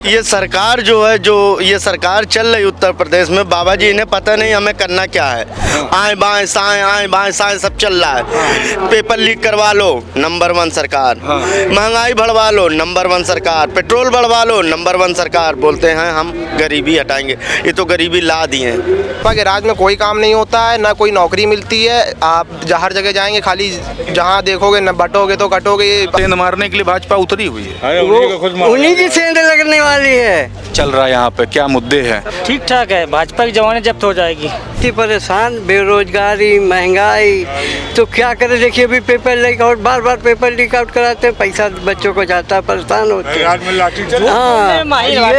ये सरकार जो है, जो ये सरकार चल रही उत्तर प्रदेश में, बाबा जी इन्हें पता नहीं हमें करना क्या है। आए बाएं साएं सब चल रहा है। पेपर लीक करवा लो, नंबर 1 सरकार। महंगाई बढ़वा लो, नंबर 1 सरकार। पेट्रोल बढ़वा लो, नंबर 1 सरकार। बोलते हैं हम गरीबी हटाएंगे, ये तो गरीबी ला दिए हैं। के राज्य में कोई काम नहीं होता है, ना कोई नौकरी मिलती है। आप हर जगह जाएंगे, खाली जहाँ देखोगे न बटोगे तो कटोगे। सेंध मारने के लिए भाजपा उतरी हुई है, उन्हीं की सेंध लगने वाली है। चल रहा है यहाँ पे, क्या मुद्दे हैं? ठीक ठाक है, भाजपा की जमाने जब्त हो जाएगी। इतनी परेशान, बेरोजगारी, महंगाई, तो क्या करे। देखिए अभी पेपर लीक आउट, बार पेपर लीक आउट कराते हैं, पैसा बच्चों को जाता है, परेशान होते हैं।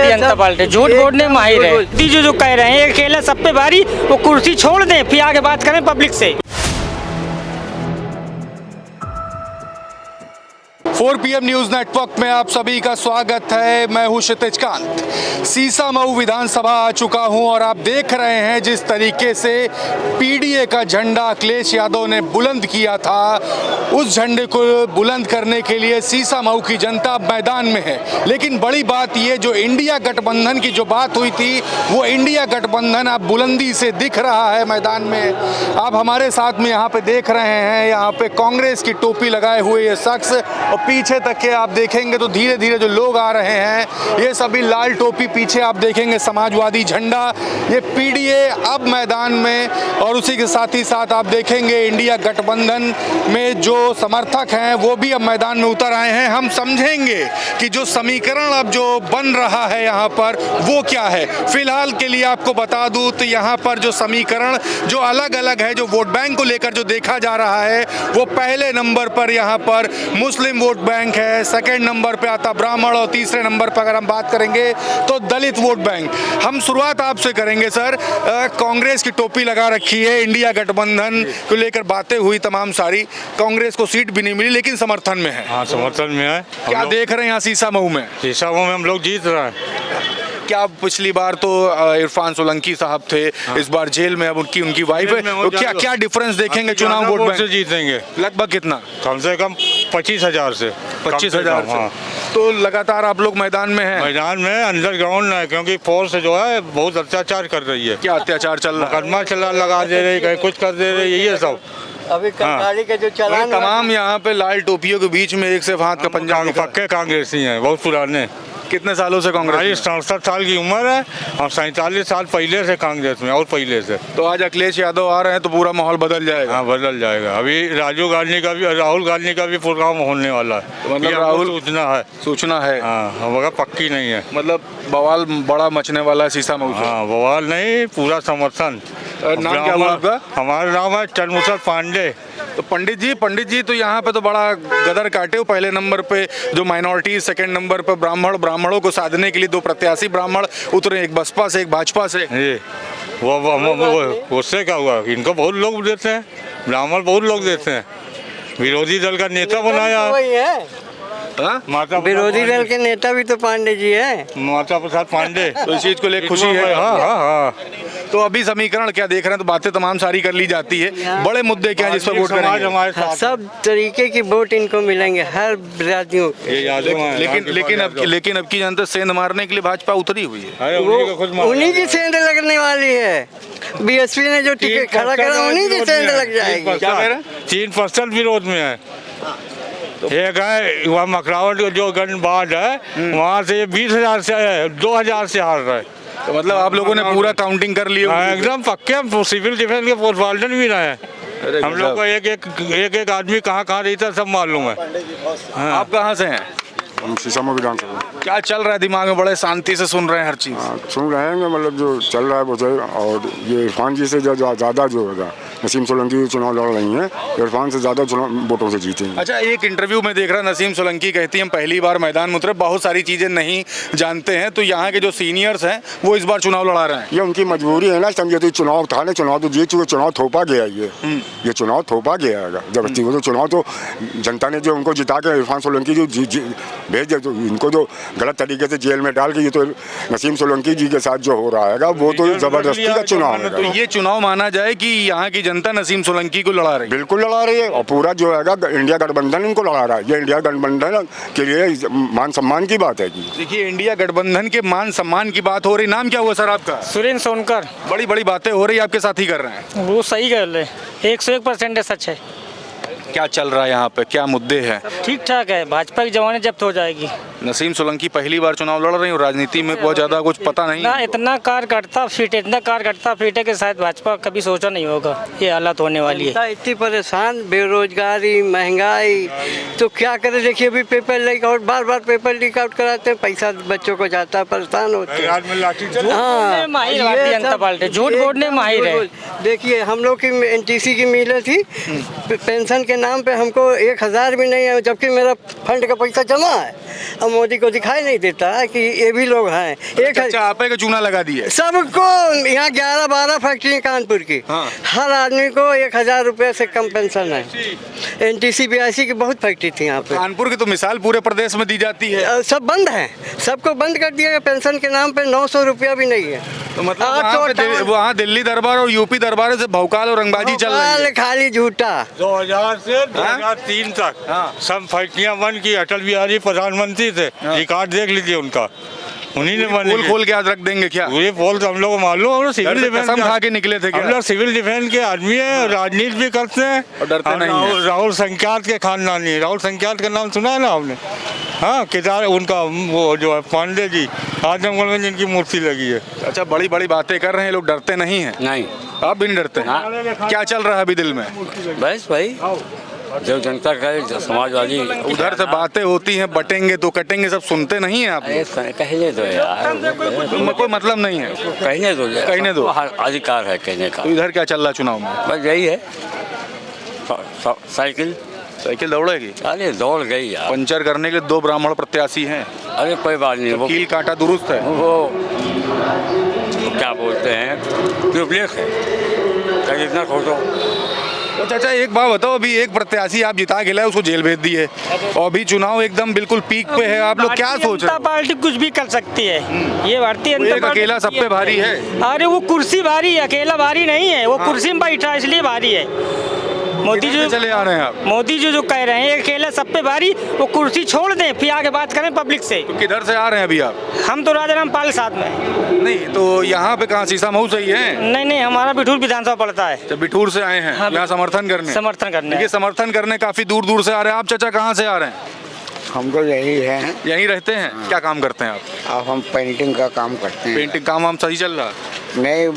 जनता पार्टी झूठ बोलने माहिर है। जो कह रहे हैं ये खेल है सब पे भारी, वो कुर्सी छोड़ दें फिर आगे बात करें पब्लिक से। 4 PM न्यूज नेटवर्क में आप सभी का स्वागत है। मैं हूं क्षितिज कांत। सीसामऊ विधानसभा आ चुका हूं और आप देख रहे हैं जिस तरीके से पीडीए का झंडा अखिलेश यादव ने बुलंद किया था, उस झंडे को बुलंद करने के लिए सीसामऊ की जनता मैदान में है। लेकिन बड़ी बात ये, जो इंडिया गठबंधन की जो बात हुई थी, वो इंडिया गठबंधन अब बुलंदी से दिख रहा है मैदान में। आप हमारे साथ में यहाँ पे देख रहे हैं, यहाँ पे कांग्रेस की टोपी लगाए हुए ये शख्स, और पीछे तक के आप देखेंगे तो धीरे धीरे जो लोग आ रहे हैं, ये सभी लाल टोपी, पीछे आप देखेंगे समाजवादी झंडा। ये पीडीए अब मैदान में, और उसी के साथ ही साथ आप देखेंगे इंडिया गठबंधन में जो समर्थक हैं वो भी अब मैदान में उतर आए हैं। हम समझेंगे कि जो समीकरण अब जो बन रहा है यहाँ पर वो क्या है। फिलहाल के लिए आपको बता दूं तो यहाँ पर जो समीकरण जो अलग अलग है, जो वोट बैंक को लेकर जो देखा जा रहा है, वो पहले नंबर पर यहाँ पर मुस्लिम वोट बैंक है, सेकंड नंबर पे आता ब्राह्मण, और तीसरे नंबर पर अगर हम बात करेंगे तो दलित वोट बैंक। हम शुरुआत आपसे करेंगे सर। कांग्रेस की टोपी लगा रखी है, इंडिया गठबंधन को लेकर बातें हुई तमाम सारी, कांग्रेस को सीट भी नहीं मिली लेकिन समर्थन में है। हाँ, समर्थन में है। क्या देख रहे हैं यहाँ सीसामऊ में? सीसामऊ में हम लोग जीत रहे हैं। क्या पिछली बार तो इरफान सोलंकी साहब थे, इस बार जेल में, अब उनकी वाइफ है, तो क्या डिफरेंस देखेंगे चुनाव वोट बैंक से जीतेंगे? लगभग कितना? कम से कम 25,000 से 25,000 से। हाँ। तो लगातार आप लोग मैदान में हैं? मैदान में अंडरग्राउंड है, क्योंकि फोर्स जो है बहुत अत्याचार कर रही है। क्या अत्याचार चल रहा है? मुकदमा लगा दे रही, कहीं कुछ कर दे रही है, ये सब। अभी कंगाली के जो चलान, तमाम यहाँ पे लाल टोपियों के बीच में एक से हाथ का पंजा। पक्के कांग्रेसी हैं, बहुत पुराने। कितने सालों से कांग्रेस? 67 साल की उम्र है, और 47 साल पहले से कांग्रेस में, और पहले से। तो आज अखिलेश यादव आ रहे हैं तो पूरा माहौल बदल जाएगा? हाँ, बदल जाएगा। अभी राहुल गांधी का भी प्रोग्राम होने वाला है। मतलब राहुल सूचना है। हाँ, मगर पक्की नहीं है। मतलब बवाल बड़ा मचने वाला है सीसामऊ से। हाँ, बवाल नहीं, पूरा समर्थन। नाम क्या हुआ आपका? हमारा नाम है चंद्रभूषण पांडे। तो पंडित जी तो यहाँ पे तो बड़ा गदर काटे हो। पहले नंबर पे जो माइनॉरिटी, सेकंड नंबर पे ब्राह्मणों को साधने के लिए 2 प्रत्याशी ब्राह्मण उतरे, एक बसपा से एक भाजपा से। वो उससे क्या हुआ? इनको बहुत लोग देते हैं, ब्राह्मण बहुत लोग देते हैं। विरोधी दल का नेता बनाया माता, विरोधी दल के नेता भी तो पांडे जी है, माता प्रसाद पांडे। तो इस चीज को लेकर खुशी है? हाँ। तो अभी समीकरण क्या देख रहे हैं? तो बातें तमाम सारी कर ली जाती है, बड़े मुद्दे क्या है जिस पर वोट करेंगे? हमारे साथ सब तरीके की वोट इनको मिलेंगे, हर बिरादरियों के। लेकिन अब की जनता सेंध मारने के लिए भाजपा उतरी हुई है। उन्हीं की सेंध लगने वाली है। बीएसपी ने जो टिकट खड़ा करा, उन्हीं की सेंध लग जाएगी। क्या कह रहे हैं? 3% विरोध में है। एक है वहाँ मकरावट जो गनबाद है, वहाँ से 20,000 से 2,000 से हार रहा है। तो मतलब आप लोगों ने पूरा काउंटिंग कर ली? एकदम पक्के सिविल डिफेंस के फोर्स वार्डन भी रहे हैं। हम लोग को एक आदमी कहाँ रहता है सब मालूम है। आप कहाँ से हैं? हम सीसामऊ विधानसभा। क्या चल रहा है दिमाग में? बड़े शांति से सुन रहे हैं हर चीज? सुन रहे हैं, मतलब जो चल रहा है वो सही। और ये इरफान जी से ज़्यादा जो होगा, नसीम सोलंकी चुनाव लड़ रही हैं, इरफान से ज़्यादा चुनाव वोटों से जीतेंगे। अच्छा, एक इंटरव्यू में देख रहा नसीम सोलंकी कहती हैं हम पहली बार मैदान में उतरे, बहुत सारी चीज़ें नहीं जानते हैं, तो यहाँ के जो सीनियर्स हैं वो इस बार चुनाव लड़ा रहे हैं। ये उनकी मजबूरी है ना, समझे। तो चुनाव था ना, चुनाव तो जीत चुके, चुनाव थोपा गया। ये चुनाव थोपा गया है जबरदस्ती। वो तो चुनाव तो जनता ने जो उनको जिता के इरफान सोलंकी जो भेज दिया, इनको जो गलत तरीके से जेल में डाल के, ये तो नसीम सोलंकी जी के साथ जो हो रहा है वो तो जबरदस्ती का चुनाव है। तो ये चुनाव माना जाए कि यहाँ की की जनता नसीम सोलंकी को लड़ा रही है। बिल्कुल लड़ा रही है और पूरा जो है इंडिया गठबंधन इनको लड़ा रहा है। ये इंडिया गठबंधन के लिए मान सम्मान की बात है जी। देखिए इंडिया गठबंधन के मान सम्मान की बात हो रही। नाम क्या हुआ सर आपका? सुरेंद्र सोनकर। बड़ी बड़ी बातें हो रही है, आपके साथी कर रहे हैं। वो सही कर रहे, 101% है, सच है। क्या चल रहा है यहाँ पे, क्या मुद्दे हैं? ठीक ठाक है, भाजपा की जमानत जब्त हो जाएगी। नसीम सोलंकी पहली बार चुनाव लड़ रही हूँ, राजनीति में बहुत ज्यादा कुछ पता नहीं ना है। इतना कार्यकर्ता फीट, इतना कार्यकर्ता फीट है कि शायद भाजपा कभी सोचा नहीं होगा ये हालत होने वाली है। जनता इतनी परेशान, बेरोजगारी, महंगाई, तो क्या करे। देखिए अभी पेपर लीक आउट, बार बार पेपर लीक आउट कराते हैं, पैसा बच्चों को जाता है, परेशान होते हैं। हाँ, माहिर भारतीय जनता पार्टी झूठ बोलने में माहिर है। देखिए हम लोग की एनटीसी की मिले थी, पेंशन के नाम पे हमको 1000 भी नहीं है, जबकि मेरा फंड का पैसा जमा है। अब मोदी को दिखाई नहीं देता है कि ये भी लोग हैं। अच्छा, आपे का चूना लगा दिया सबको। यहाँ 11-12 फैक्ट्री कानपुर की, हाँ। हर आदमी को 1000 रुपये से कम पेंशन है। एनटीसी BIC की बहुत फैक्ट्री थी यहाँ पे। कानपुर की तो मिसाल पूरे प्रदेश में दी जाती है। सब बंद है, सबको बंद कर दिया गया। पेंशन के नाम पे 900 रुपया भी नहीं है। तो मतलब वहाँ दिल्ली दरबार और यूपी दरबार से भौकाल और रंगबाजी चल रही है। खाली झूठा। 2000 से 2003 तक सब फैक्ट्रियां बंद की। अटल बिहारी प्रधानमंत्री थे, रिकॉर्ड देख लीजिए उनका, उन्हीं ने पोल खोल के आज रख देंगे क्या? ये पोल तो हम लोग को मालूम, हम लोग सिविल डिफेंस कसम खा के निकले थे क्या? हम लोग सिविल डिफेंस के आदमी है, राजनीति भी करते हैं और डरते नहीं हैं। राहुल संख्यात के खानदानी। राहुल संख्यात का नाम सुना है ना आपने? हाँ, केदार उनका वो जो है पांडे जी, आजमगढ़ में जिनकी मूर्ति लगी है। अच्छा, बड़ी बड़ी बातें कर रहे हैं लोग, डरते नहीं है? नहीं, आप भी नहीं डरते? क्या चल रहा है अभी दिल में? बस भाई जो जनता का जो समाजवादी उधर से बातें होती हैं, बटेंगे तो कटेंगे, सब सुनते नहीं है आप? कहने दो यार, कोई मतलब नहीं है, कहने दो, कहने दो। अधिकार है कहने का। तो इधर क्या चल रहा है चुनाव में? बस यही है, साइकिल साइकिल दौड़ेगी? अरे दौड़ गई यार। पंचर करने के लिए 2 ब्राह्मण प्रत्याशी हैं। अरे कोई बात नहीं, वो कील काटा दुरुस्त है। वो क्या बोलते हैं, ट्यूबलेस है, जितना खोजो। तो चाचा एक बात बताओ, अभी एक प्रत्याशी आप जिता के लाए, उसको जेल भेज दिए और अभी चुनाव एकदम बिल्कुल पीक पे है, आप लोग क्या सोच रहे जनता पार्टी कुछ भी कर सकती है। ये भारतीय जनता एक पार्टी अकेला सब पे भारी है। अरे वो कुर्सी भारी है, अकेला भारी नहीं है। वो कुर्सी में बैठा है इसलिए भारी है। मोदी जी चले आ रहे हैं आप? मोदी जी जो कह रहे हैं अकेला सब पे भारी, वो कुर्सी छोड़ दें फिर आगे बात करें पब्लिक से। तो किधर से आ रहे हैं अभी आप? हम तो राजाराम पाल साथ में। नहीं तो यहाँ पे कहाँ, सीसा मऊ सही है? नहीं, हमारा बिठूर विधानसभा पड़ता है। जब बिठूर से आए हैं हाँ, यहाँ समर्थन करने? समर्थन करने। ये समर्थन करने काफी दूर दूर से आ रहे हैं। आप चाचा कहाँ से आ रहे हैं? हम तो यही है। यहीं रहते हैं? क्या काम करते हैं आप? अब हम पेंटिंग का काम करते हैं। पेंटिंग काम हम सही चल रहा है? नहीं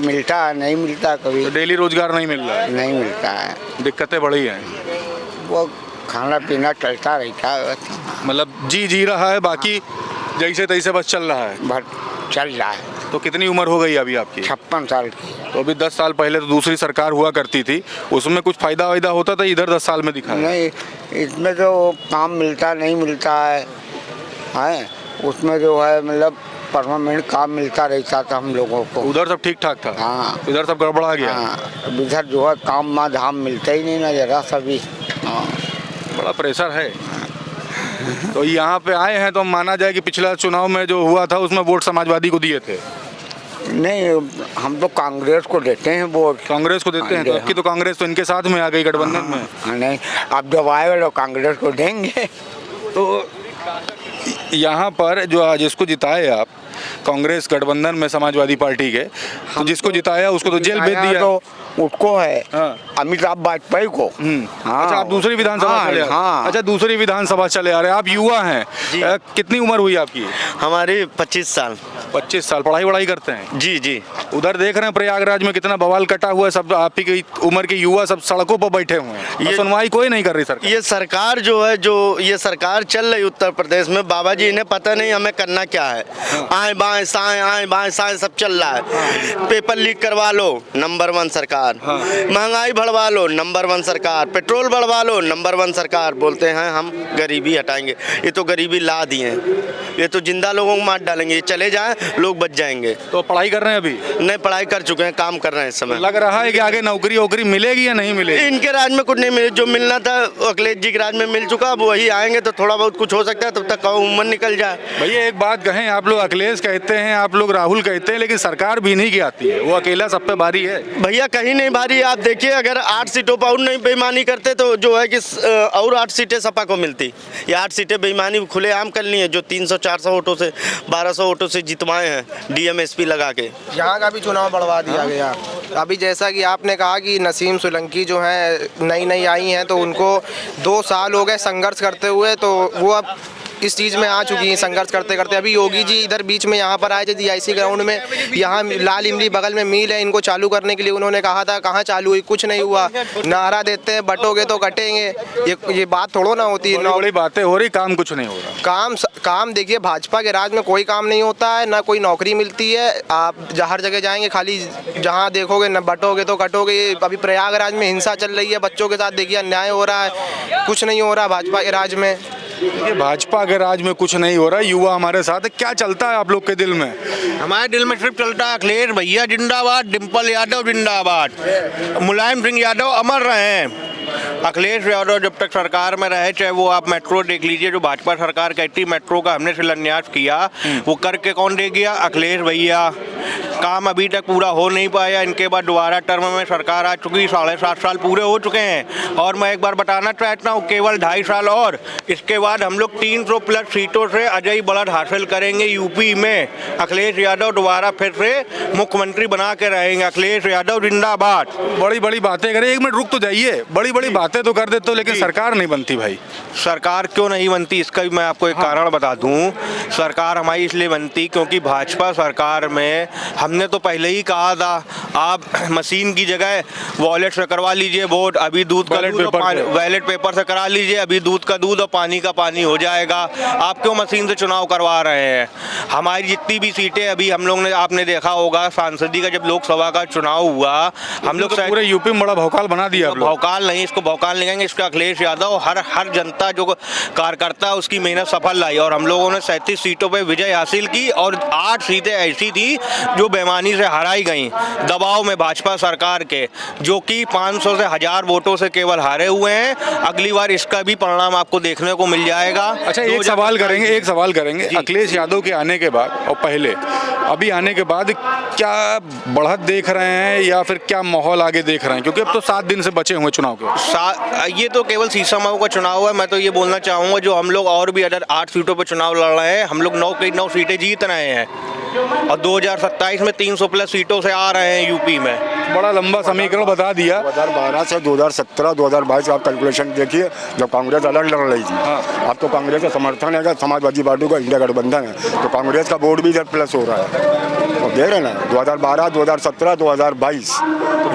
मिलता कभी। तो डेली रोजगार नहीं मिल रहा है? नहीं मिलता है, दिक्कतें बड़ी हैं। वो खाना पीना चलता रहता है, मतलब जी रहा है, बाकी जैसे तैसे बस चल रहा है। बस चल रहा है। तो कितनी उम्र हो गई अभी आपकी? 56 साल की। तो अभी 10 साल पहले तो दूसरी सरकार हुआ करती थी, उसमें कुछ फायदा वायदा होता था, इधर 10 साल में दिखा है। नहीं, इसमें जो काम मिलता नहीं मिलता है, उसमें जो है मतलब परमानेंट काम मिलता रहता था हम लोगों को। उधर सब ठीक ठाक था? हाँ। इधर सब गड़बड़ा गया? हाँ, इधर जो है काम माँ धाम मिलता ही नहीं ना जरा सभी। हाँ, बड़ा प्रेशर है। तो यहाँ पे आए हैं तो माना जाए कि पिछला चुनाव में जो हुआ था उसमें वोट समाजवादी को दिए थे? नहीं, हम तो कांग्रेस को देते हैं वोट। कांग्रेस को देते हैं? तो आपकी तो कांग्रेस तो इनके साथ में आ गई गठबंधन में। हाँ, नहीं, अब जब आएगा तो कांग्रेस को देंगे। तो यहाँ पर जो जिसको जिताए आप कांग्रेस गठबंधन में समाजवादी पार्टी के, तो जिसको जिताया उसको तो जेल भेज दिया। तो उसको है हाँ। अमिताभ वाजपेयी को। हाँ। अच्छा, आप दूसरी विधानसभा हाँ, चले आ रहे हैं। हाँ। अच्छा, दूसरी विधानसभा चले आ रहे हैं। आप युवा हैं, कितनी उम्र हुई आपकी? हमारी 25 साल। 25 साल। पढ़ाई वढ़ाई करते हैं? जी। उधर देख रहे हैं प्रयागराज में कितना बवाल कटा हुआ है, सब आप ही की उम्र के युवा सब सड़कों पर बैठे हुए हैं। ये सुनवाई कोई नहीं कर रही सरकार। ये सरकार जो है, जो ये सरकार चल रही उत्तर प्रदेश में, बाबा जी इन्हें पता नहीं हमें करना क्या है। आए बाएं साएं सब चल रहा है। पेपर लीक करवा लो, नंबर 1 सरकार। महंगाई बढ़वा लो, नंबर 1 सरकार। पेट्रोल बढ़वा लो, नंबर 1 सरकार। बोलते हैं हम गरीबी हटाएंगे। ये तो गरीबी ला दिए हैं, ये तो जिंदा लोगों को मार डालेंगे। ये चले जाएं, लोग बच जाएंगे। तो पढ़ाई कर रहे हैं अभी? नहीं, पढ़ाई कर चुके हैं, काम कर रहे हैं इस समय। लग रहा है कि आगे नौकरी वोकरी मिलेगी या नहीं मिलेगी? इनके राज में कुछ नहीं मिले, जो मिलना था अखिलेश जी के राज में मिल चुका। अब वही आएंगे तो थोड़ा बहुत कुछ हो सकता है, तब तक उम्र निकल जाए। भैया एक बात कहें, आप लोग अखिलेश कहते हैं, आप लोग राहुल कहते हैं, लेकिन सरकार भी नहीं की आती है, वो अकेला सब पे भारी है। भैया कहीं नहीं भारी। आप देखिए अगर 8 सीटों पर और नहीं बेईमानी करते तो जो है कि और 8 सीटें सपा को मिलती। ये 8 सीटें बेईमानी खुलेआम कर ली हैं जो 300-400 वोटों से 1200 वोटों से जितवाए हैं DMSP लगा के। यहाँ का भी चुनाव बढ़वा दिया गया। अभी जैसा कि आपने कहा कि नसीम सोलंकी जो हैं नई आई हैं तो उनको 2 साल हो गए संघर्ष करते हुए, तो वो अब इस चीज़ में आ चुकी हैं संघर्ष करते करते। अभी योगी जी इधर बीच में यहाँ पर आए थे DIC ग्राउंड में, यहाँ लाल इमली बगल में मिल है, इनको चालू करने के लिए उन्होंने कहा था, कहाँ चालू हुई, कुछ नहीं हुआ। नारा देते हैं बटोगे तो कटेंगे, ये बात थोड़ो ना होती है। बड़ी बातें हो रही, काम कुछ नहीं हो रहा। काम देखिए भाजपा के राज में कोई काम नहीं होता है, ना कोई नौकरी मिलती है। आप हर जगह जाएंगे खाली जहाँ देखोगे न बटोगे तो कटोगे। अभी प्रयागराज में हिंसा चल रही है, बच्चों के साथ देखिए अन्याय हो रहा है, कुछ नहीं हो रहा भाजपा के राज में। ये भाजपा के राज में कुछ नहीं हो रहा। युवा हमारे साथ है, क्या चलता है आप लोग के दिल में? हमारे दिल में सिर्फ चलता है अखिलेश भैया जिंदाबाद, डिम्पल यादव जिंदाबाद, मुलायम सिंह यादव अमर रहे। अखिलेश यादव जब तक सरकार में रहे, चाहे वो आप मेट्रो देख लीजिए, जो भाजपा सरकार कहती मेट्रो का हमने शिलान्यास किया, वो करके कौन दे गया? अखिलेश भैया। काम अभी तक पूरा हो नहीं पाया। इनके बाद दोबारा टर्म में सरकार आ चुकी, 7.5 साल पूरे हो चुके हैं। और मैं एक बार बताना चाहता हूँ, केवल 2.5 साल और, इसके बाद हम लोग 300+ सीटों से अजय बढ़त हासिल करेंगे यूपी में। अखिलेश यादव दोबारा फिर से मुख्यमंत्री बना के रहेंगे। अखिलेश यादव जिंदाबाद। बड़ी बड़ी बातें करें, 1 मिनट रुक तो जाइए। बड़ी बड़ी बातें तो कर देते हो, लेकिन सरकार नहीं बनती भाई। सरकार क्यों नहीं बनती, इसका भी मैं आपको एक कारण बता दूं। सरकार हमारी इसलिए बनती क्योंकि भाजपा सरकार में हमने तो पहले ही कहा था, आप मशीन की जगह वॉलेट से करवा लीजिए वोट, अभी दूध का दूध, बैलेट पेपर से करा लीजिए, अभी दूध का दूध और पानी का पानी हो जाएगा। आप क्यों मशीन से चुनाव करवा रहे हैं? हमारी जितनी भी सीटें अभी हम लोग ने, आपने देखा होगा सांसदी का जब लोकसभा का चुनाव हुआ, हम लोग पूरे यूपी में बड़ा भौकाल बना दिया। भौकाल नहीं, इसको भौकाल नहीं कहेंगे, इसका अखिलेश यादव हर जनता जो कार्यकर्ता उसकी मेहनत सफल रही। और हम लोगों ने 37 सीटों पे विजय हासिल की और 8 सीटें ऐसी थी जो बेईमानी से हराई गई, दबाव में भाजपा सरकार के, जो कि 500 से 1000 वोटों से केवल हारे हुए हैं। अगली बार इसका भी परिणाम आपको देखने को मिल जाएगा। अच्छा, एक सवाल करेंगे अखिलेश यादव के आने के बाद और पहले, अभी आने के बाद क्या बढ़त देख रहे हैं या फिर क्या माहौल आगे देख रहे हैं? क्योंकि अब तो 7 दिन से बचे हुए चुनाव के। ये तो केवल सीसामऊ का चुनाव है। मैं तो ये बोलना चाहूँगा, जो हम लोग और भी अदर 8 सीटों पर चुनाव लड़ रहे हैं, हम लोग 9 सीटें जीत रहे हैं और 2027 में 300+ सीटों से आ रहे हैं यूपी में। बड़ा लंबा समीकरण बता दिया। 2012 से 2017, 2022 आप कैलकुलेशन देखिए, जब कांग्रेस अलग लड़ रही थी। अब तो कांग्रेस का समर्थन है, समाजवादी पार्टी का इंडिया गठबंधन है, तो कांग्रेस का वोट भी इधर प्लस हो रहा है। तो देख रहे हैं ना, 2012, 2017, 2022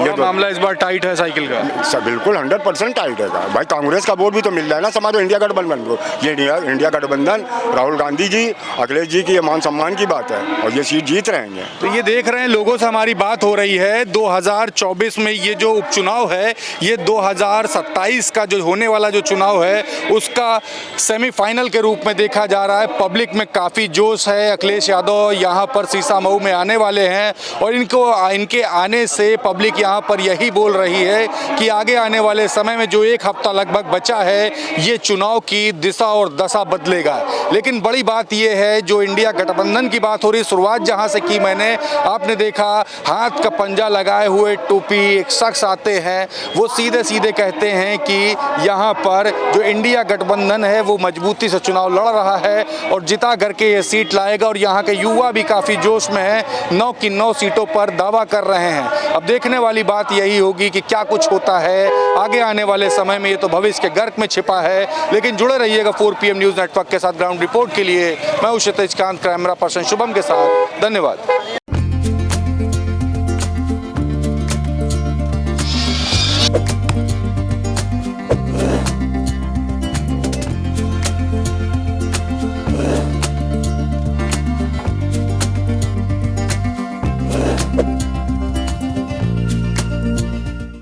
ये मामला इस बार टाइट है साइकिल का। बिल्कुल 100% टाइट है भाई। कांग्रेस का वोट भी तो मिल रहा है ना समाज इंडिया गठबंधन को। ये इंडिया गठबंधन राहुल गांधी जी, अखिलेश जी की मान सम्मान की बात है और ये सीट जीत रहेंगे। तो ये देख रहे हैं, लोगों से हमारी बात हो रही है। 2024 में ये जो उपचुनाव है, ये 2027 का जो होने वाला जो चुनाव है उसका सेमीफाइनल के रूप में देखा जा रहा है। पब्लिक में काफ़ी जोश है। अखिलेश यादव यहाँ पर सीसामऊ में आने वाले हैं और इनके आने से पब्लिक यहाँ पर यही बोल रही है कि आगे आने वाले समय में जो 1 हफ्ता लगभग बचा है, ये चुनाव की दिशा और दशा बदलेगा। लेकिन बड़ी बात ये है, जो इंडिया गठबंधन की बात हो रही, शुरुआत जहाँ से की मैंने, आपने देखा हाथ का पंजा लगाए हुए टोपी एक शख्स आते हैं, वो सीधे सीधे कहते हैं कि यहाँ पर जो इंडिया गठबंधन है वो मजबूती से चुनाव लड़ रहा है और जिता करके ये सीट लाएगा। और यहाँ के युवा भी काफ़ी जोश में हैं, 9 की 9 सीटों पर दावा कर रहे हैं। अब देखने वाली बात यही होगी कि क्या कुछ होता है आगे आने वाले समय में। ये तो भविष्य के गर्क में छिपा है, लेकिन जुड़े रहिएगा 4PM न्यूज़ नेटवर्क के साथ। ग्राउंड रिपोर्ट के लिए मैं हूं क्षितिज कांत, कैमरा पर्सन शुभम के साथ। धन्यवाद।